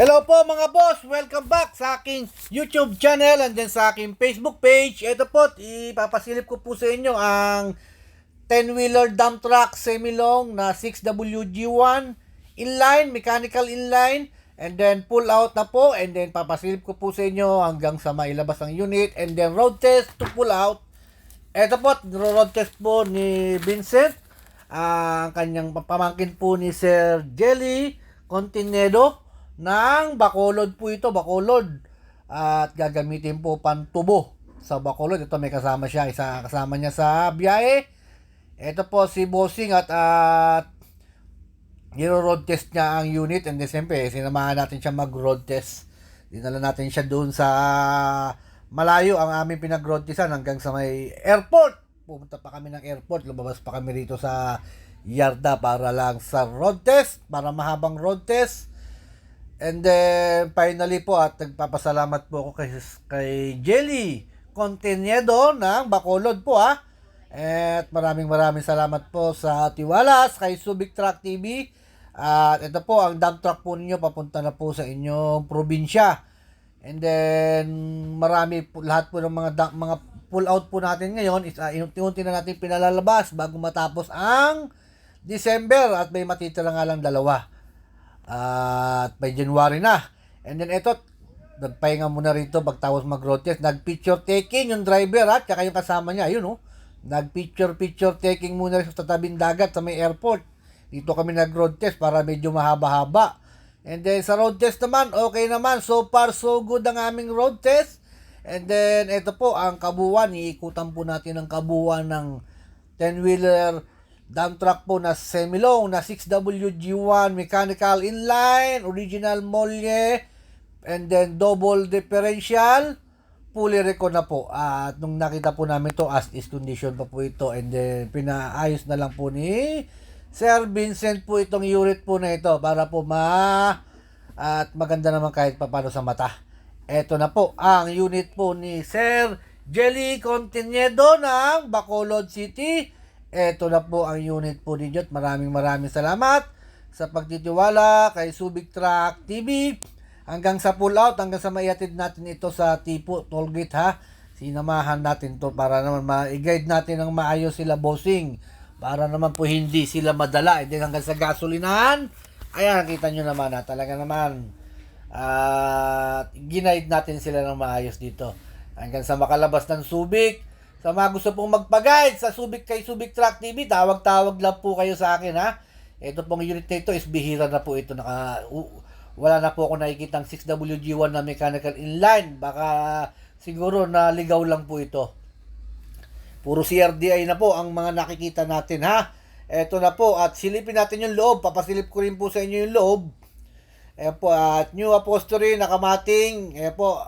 Hello po mga boss, welcome back sa aking YouTube channel and then sa aking Facebook page. Ito po, ipapasilip ko po sa inyo ang 10-wheeler dump truck semi-long na 6WG1 inline, mechanical inline, and then pull out na po, and then papasilip ko po sa inyo hanggang sa mailabas ang unit, and then road test to pull out. Ito po, road test po ni Vincent, ang kanyang pamangkin po ni Sir Jelly Continedo ng Bacolod po ito, Bacolod. At gagamitin po pantubo sa Bacolod. Ito may kasama siya, isa kasama niya sa biyahe. Ito po si Bossing at road test niya ang unit, and then siyempre sinamahan natin siya mag road test. Dinala natin siya doon sa malayo ang aming pinag-road testan hanggang sa may airport. Pumunta pa kami ng airport, lumabas pa kami rito sa yarda para lang sa road test, para mahabang road test. And then, finally po, at nagpapasalamat po ako kay Jelly Continedo ng Bacolod po At maraming salamat po sa tiwala kay Subic Truck TV. At ito po, ang dump truck po ninyo papunta na po sa inyong probinsya. And then, marami po, lahat po ng mga pull out po natin ngayon is unti-unti na natin pinalalabas bago matapos ang December at may matitira nga lang 2. At by January na. And then ito, nagpahinga muna rito pagtapos mag-road test. Nag-picture taking yung driver tsaka yung kasama niya. Ayun Nag-picture taking muna sa tabing dagat sa may airport. Dito kami nag-road test para medyo mahaba-haba. And then sa road test naman, okay naman. So far, so good ang aming road test. And then ito po, ang kabuuan. Iikutan po natin ang kabuuan ng 10-wheeler dump truck po na semi-long na 6WG1 mechanical inline, original molye, and then double differential, fully recon na po. At nung nakita po namin to, as is condition pa po ito, and then pinaayos na lang po ni Sir Vincent po itong unit po na ito para po at maganda naman kahit papano sa mata. Ito na po ang unit po ni Sir Jelly Continedo ng Bacolod City. Ito na po ang unit po ninyo. Maraming salamat sa pagtitiwala kay Subic Truck TV. Hanggang sa pull out, hanggang sa maiatid natin ito sa Tipo Tollgate Sinamahan natin to para naman ma-guide natin ng maayos sila bossing. Para naman po hindi sila madala. And then hanggang sa gasolinahan, ayan, kita nyo naman talaga naman ginaid natin sila ng maayos dito. Hanggang sa makalabas ng Subic. Sa mga gusto pong magpa-guide sa kay Subic Truck TV, tawag-tawag lang po kayo sa akin Ito pong unit na ito is bihira na po ito. Wala na po ako nakikitang 6WG1 na mechanical inline. Baka siguro naligaw lang po ito. Puro CRDI na po ang mga nakikita natin Ito na po, at silipin natin yung loob. Papasilip ko rin po sa inyo yung loob. Ayan po, at new upholstery, nakamating. Ayan po,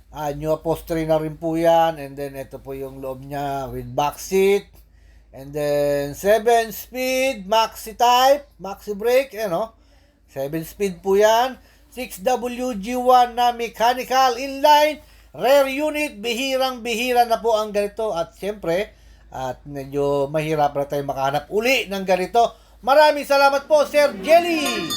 new upholstery na rin po yan. And then ito po yung loob niya with back seat. And then 7-speed maxi type, maxi brake, 7-speed po yan. 6WG1 na mechanical inline, rare unit, bihirang-bihira na po ang ganito. At siyempre, at medyo mahirap na tayo makahanap uli ng ganito. Maraming salamat po, Sir Jelly